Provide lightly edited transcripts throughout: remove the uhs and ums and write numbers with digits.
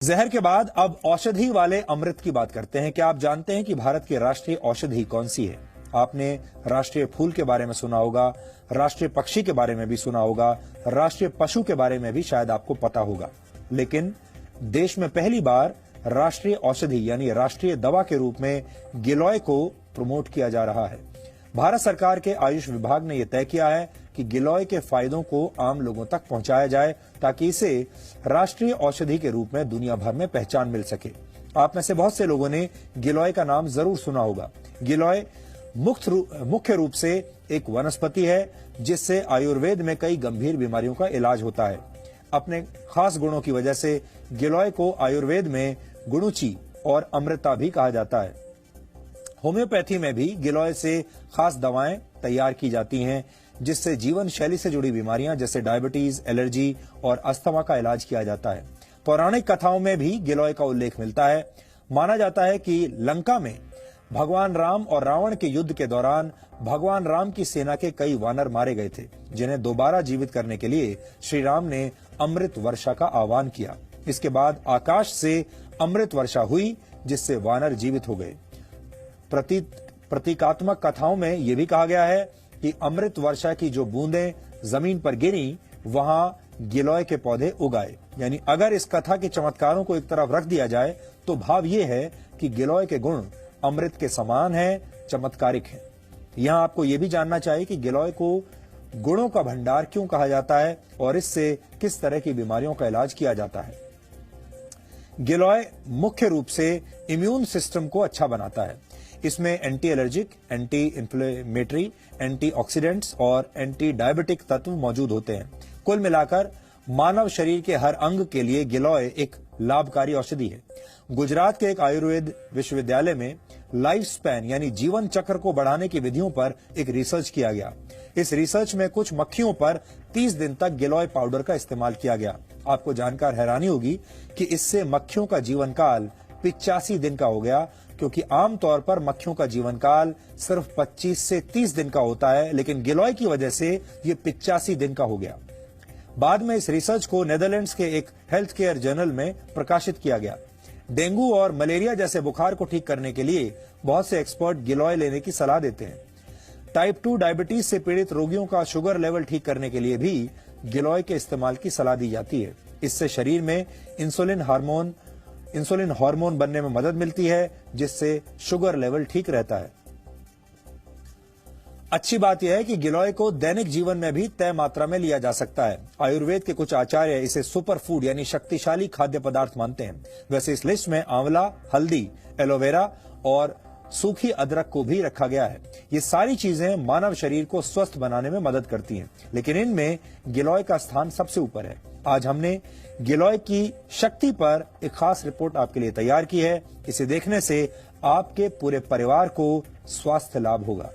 जहर के बाद अब औषधि वाले अमृत की बात करते हैं। क्या आप जानते हैं कि भारत की राष्ट्रीय औषधि कौन सी है? आपने राष्ट्रीय फूल के बारे में सुना होगा, राष्ट्रीय पक्षी के बारे में भी सुना होगा, राष्ट्रीय पशु के बारे में भी शायद आपको पता होगा। लेकिन देश में पहली बार राष्ट्रीय औषधि यानी राष्ट्रीय दवा के रूप में गिलोय को प्रमोट किया जा रहा है। भारत सरकार के आयुष विभाग ने यह तय किया है कि गिलोय के फायदों को आम लोगों तक पहुंचाया जाए ताकि इसे राष्ट्रीय औषधि के रूप में दुनिया भर में पहचान मिल सके। आप में से बहुत से लोगों ने गिलोय का नाम जरूर सुना होगा। गिलोय मुख्य रूप से एक वनस्पति है जिससे आयुर्वेद में कई गंभीर बीमारियों का इलाज होता है। अपने खास गुणों की वजह से गिलोय को आयुर्वेद में गुणुची और अमृता भी कहा जाता है। होम्योपैथी में भी गिलोय से खास दवाएं तैयार की जाती हैं जिससे जीवन शैली से जुड़ी बीमारियां जैसे डायबिटीज, एलर्जी और अस्थमा का इलाज किया जाता है। पौराणिक कथाओं में भी गिलोय का उल्लेख मिलता है। माना जाता है कि लंका में भगवान राम और रावण के युद्ध के दौरान भगवान राम की सेना के कई वानर मारे गए थे, जिन्हें दोबारा जीवित करने के लिए श्री राम ने अमृत वर्षा का आह्वान किया। इसके बाद आकाश से अमृत वर्षा हुई जिससे वानर जीवित हो गए। प्रतीकात्मक कथाओं में यह भी कहा गया है कि अमृत वर्षा की जो बूंदें जमीन पर गिरी वहां गिलोय के पौधे उगाए। यानी अगर इस कथा के चमत्कारों को एक तरफ रख दिया जाए तो भाव यह है कि गिलोय के गुण अमृत के समान है, चमत्कारिक है। यहां आपको यह भी जानना चाहिए कि गिलोय को गुणों का भंडार क्यों कहा जाता है और इससे किस तरह की बीमारियों का इलाज किया जाता है। गिलोय मुख्य रूप से इम्यून सिस्टम को अच्छा बनाता है। इसमें anti allergic, anti inflammatory, antioxidants और एंटी डायबिटिक तत्व मौजूद होते हैं। कुल मिलाकर मानव शरीर के हर अंग के लिए गिलोय एक लाभकारी औषधि है। गुजरात के एक आयुर्वेद विश्वविद्यालय में लाइफ स्पैन यानी जीवन चक्र को बढ़ाने की विधियों पर एक रिसर्च किया गया। इस रिसर्च में कुछ मक्खियों पर 30 दिन तक गिलोय पाउडर का इस्तेमाल किया गया। आपको जानकर हैरानी होगी कि इससे मक्खियों का जीवन काल 85 दिन का हो गया, क्योंकि आमतौर पर मक्खियों का जीवन काल सिर्फ 25 से 30 दिन का होता है, लेकिन गिलोय की वजह से ये 85 दिन का हो गया। बाद में इस रिसर्च को नेदरलैंड्स के एक हेल्थ केयर जर्नल में प्रकाशित किया गया। डेंगू और मलेरिया जैसे बुखार को ठीक करने के लिए बहुत से एक्सपर्ट गिलोय लेने की सलाह देते हैं। टाइप 2 डायबिटीज से पीड़ित रोगियों का शुगर लेवल ठीक करने के लिए भी गिलोय के इस्तेमाल की सलाह दी जाती है। इससे शरीर में इंसुलिन हार्मोन बनने में मदद मिलती है, जिससे शुगर लेवल ठीक रहता है। अच्छी बात यह है कि गिलोय को दैनिक जीवन में भी तय मात्रा में लिया जा सकता है। आयुर्वेद के कुछ आचार्य इसे सुपर फूड यानी शक्तिशाली खाद्य पदार्थ मानते हैं। वैसे इस लिस्ट में आंवला, हल्दी, एलोवेरा और सूखी अदरक को भी रखा गया है। ये सारी चीजें मानव शरीर को स्वस्थ बनाने में मदद करती हैं, लेकिन इनमें गिलोय का स्थान सबसे ऊपर है। आज हमने गिलोय की शक्ति पर एक खास रिपोर्ट आपके लिए तैयार की है। इसे देखने से आपके पूरे परिवार को स्वास्थ्य लाभ होगा।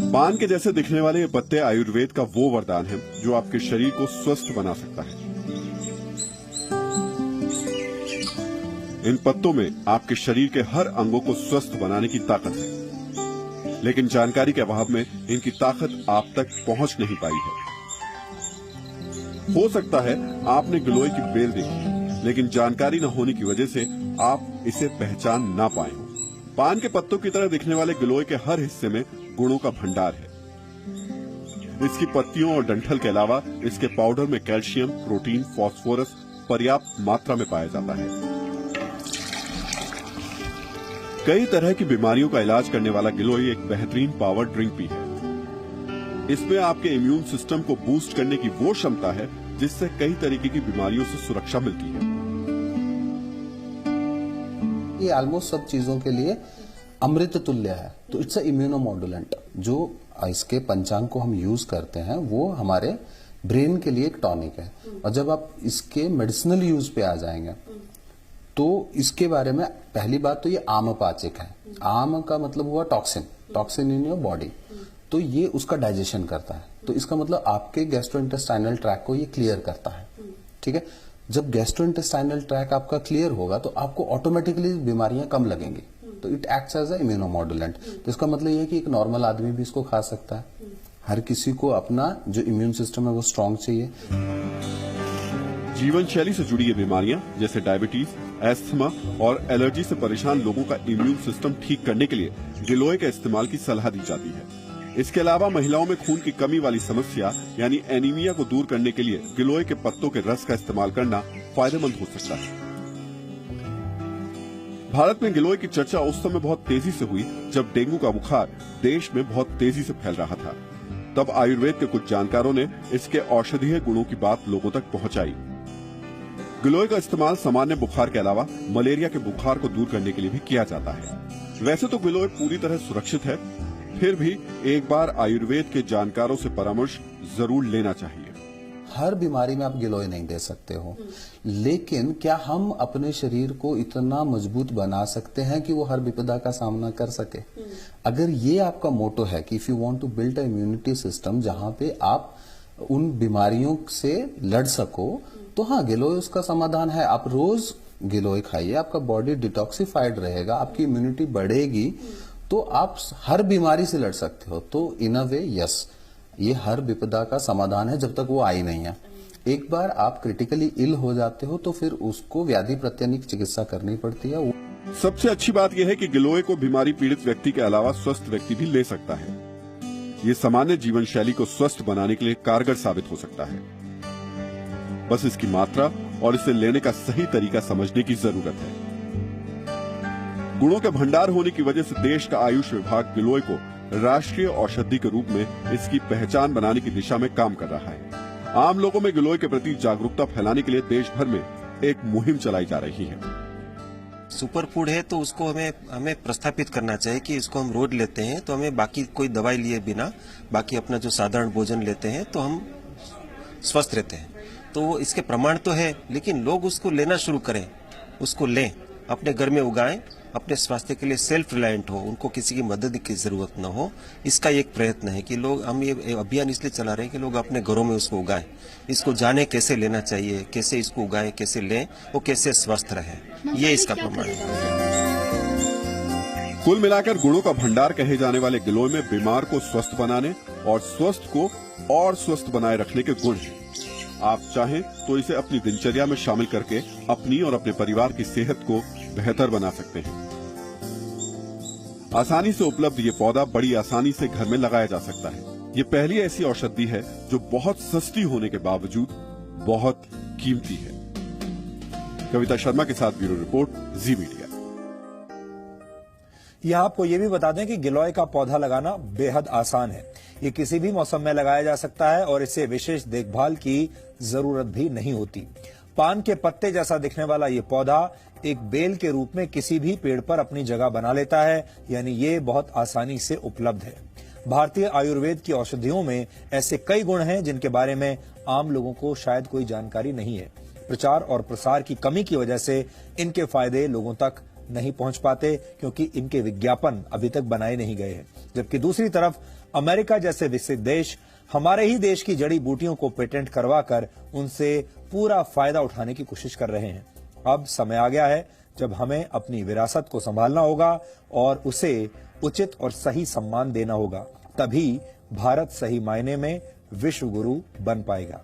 पान के जैसे दिखने वाले ये पत्ते आयुर्वेद का वो वरदान है जो आपके शरीर को स्वस्थ बना सकता है। इन पत्तों में आपके शरीर के हर अंगों को स्वस्थ बनाने की ताकत है, लेकिन जानकारी के अभाव में इनकी ताकत आप तक पहुंच नहीं पाई है। हो सकता है आपने गिलोय की बेल देखी, लेकिन जानकारी न होने की वजह से आप इसे पहचान ना पाए हो। पान के पत्तों की तरह दिखने वाले गिलोय के हर हिस्से में गुणों का भंडार है। इसकी पत्तियों और डंठल के अलावा इसके पाउडर में कैल्शियम, प्रोटीन, फास्फोरस पर्याप्त मात्रा में पाया जाता है। कई तरह की बीमारियों का इलाज करने वाला गिलोय एक बेहतरीन पावर ड्रिंक भी है। इसमें आपके इम्यून सिस्टम को बूस्ट करने की वो क्षमता है जिससे कई तरीके की बीमारियों से सुरक्षा मिलती है। ये ऑलमोस्ट सब चीजों के लिए अमृत तुल्य है। तो इट्स अ इम्यूनोमॉड्यूलेंट। जो इसके पंचांग को हम यूज करते हैं वो हमारे ब्रेन के लिए एक टॉनिक है। और जब आप इसके मेडिसिनल यूज पे आ जाएंगे तो इसके बारे में पहली बात तो ये आमपाचक है। आम का मतलब हुआ टॉक्सिन इन योर बॉडी। तो ये उसका डाइजेशन करता है। तो इसका मतलब आपके गैस्ट्रोइंटेस्टाइनल ट्रैक को ये क्लियर करता है। ठीक है, जब गैस्ट्रोइंटेस्टाइनल ट्रैक आपका क्लियर होगा तो आपको ऑटोमेटिकली बीमारियां कम लगेंगी। तो इट एक्ट्स एज अ इम्यूनोमॉड्यूलेंट। तो इसका मतलब ये है कि एक नॉर्मल आदमी भी इसको खा सकता है। हर किसी को अपना जो इम्यून सिस्टम है वो स्ट्रांग चाहिए। जीवन शैली से जुड़ी ये बीमारियां जैसे डायबिटीज, एस्थमा और एलर्जी से परेशान लोगों का इम्यून सिस्टम ठीक करने के लिए गिलोय के इस्तेमाल की सलाह दी जाती है। इसके अलावा महिलाओं में खून की कमी वाली समस्या यानी एनीमिया को दूर करने के लिए गिलोय के पत्तों के रस का इस्तेमाल करना फायदेमंद हो सकता है। भारत में गिलोय की चर्चा उस समय बहुत तेजी से हुई जब डेंगू का बुखार देश में बहुत तेजी से फैल रहा था। तब आयुर्वेद के कुछ जानकारों ने इसके औषधीय गुणों की बात लोगों तक पहुंचाई। गिलोय का इस्तेमाल सामान्य बुखार के अलावा मलेरिया के बुखार को दूर करने के लिए भी किया जाता है। वैसे तो गिलोय पूरी तरह सुरक्षित है, फिर भी एक बार आयुर्वेद के जानकारों से परामर्श जरूर लेना चाहिए। हर बीमारी में आप गिलोय नहीं दे सकते हो, लेकिन क्या हम अपने शरीर को इतना मजबूत बना सकते हैं कि वो हर विपदा का सामना कर सके? अगर ये आपका मोटो है कि if you want to build a immunity system जहां पे आप उन बीमारियों से लड़ सको, तो हाँ, गिलोय उसका समाधान है। आप रोज गिलोय खाइए, आपका बॉडी डिटॉक्सिफाइड रहेगा, आपकी इम्यूनिटी बढ़ेगी, तो आप हर बीमारी से लड़ सकते हो। तो इन अ वे यस, ये हर विपदा का समाधान है जब तक वो आई नहीं है। एक बार आप क्रिटिकली इल हो जाते हो तो फिर उसको व्याधि प्रत्यनिक चिकित्सा करनी पड़ती है। सबसे अच्छी बात यह है कि गिलोय को बीमारी पीड़ित व्यक्ति के अलावा स्वस्थ व्यक्ति भी ले सकता है। ये सामान्य जीवन शैली को स्वस्थ बनाने के लिए कारगर साबित हो सकता है। बस इसकी मात्रा और इसे लेने का सही तरीका समझने की जरूरत है। गुणों के भंडार होने की वजह से देश का आयुष विभाग गिलोय को राष्ट्रीय औषधि के रूप में इसकी पहचान बनाने की दिशा में काम कर रहा है। आम लोगों में गिलोय के प्रति जागरूकता फैलाने के लिए देश भर में एक मुहिम चलाई जा रही है। सुपर फूड है तो उसको हमें प्रस्थापित करना चाहिए कि इसको हम रोज लेते हैं तो हमें बाकी कोई दवाई लिए बिना बाकी अपना जो साधारण भोजन लेते हैं तो हम स्वस्थ रहते हैं। तो इसके प्रमाण तो है, लेकिन लोग उसको लेना शुरू करें, उसको लें, अपने घर में उगाएं, अपने स्वास्थ्य के लिए सेल्फ रिलायंट हो, उनको किसी की मदद की जरूरत न हो। इसका एक प्रयत्न है कि लोग, हम ये अभियान इसलिए चला रहे हैं कि लोग अपने घरों में उसको उगाएं, इसको जाने कैसे लेना चाहिए, कैसे इसको उगाएं, कैसे लें, वो कैसे स्वस्थ रहे, ये इसका प्रमाण है। कुल मिलाकर गुणों का भंडार कहे जाने वाले गिलोय में बीमार को स्वस्थ बनाने और स्वस्थ को और स्वस्थ बनाए रखने के गुण हैं। आप चाहें तो इसे अपनी दिनचर्या में शामिल करके अपनी और अपने परिवार की सेहत को बेहतर बना सकते हैं। आसानी से उपलब्ध ये पौधा बड़ी आसानी से घर में लगाया जा सकता है। ये पहली ऐसी औषधि है जो बहुत सस्ती होने के बावजूद बहुत कीमती है। कविता शर्मा के साथ ब्यूरो रिपोर्ट, जी मीडिया। यह आपको ये भी बता दें कि गिलोय का पौधा लगाना बेहद आसान है। ये किसी भी मौसम में लगाया जा सकता है और इसे विशेष देखभाल की जरूरत भी नहीं होती। पान के पत्ते जैसा दिखने वाला ये पौधा एक बेल के रूप में किसी भी पेड़ पर अपनी जगह बना लेता है, यानी ये बहुत आसानी से उपलब्ध है। भारतीय आयुर्वेद की औषधियों में ऐसे कई गुण हैं जिनके बारे में आम लोगों को शायद कोई जानकारी नहीं है। प्रचार और प्रसार की कमी की वजह से इनके फायदे लोगों तक नहीं पहुंच पाते, क्योंकि इनके विज्ञापन अभी तक बनाए नहीं गए हैं। जबकि दूसरी तरफ अमेरिका जैसे विकसित देश हमारे ही देश की जड़ी बूटियों को पेटेंट करवाकर उनसे पूरा फायदा उठाने की कोशिश कर रहे हैं। अब समय आ गया है जब हमें अपनी विरासत को संभालना होगा और उसे उचित और सही सम्मान देना होगा। तभी भारत सही मायने में विश्व गुरु बन पाएगा।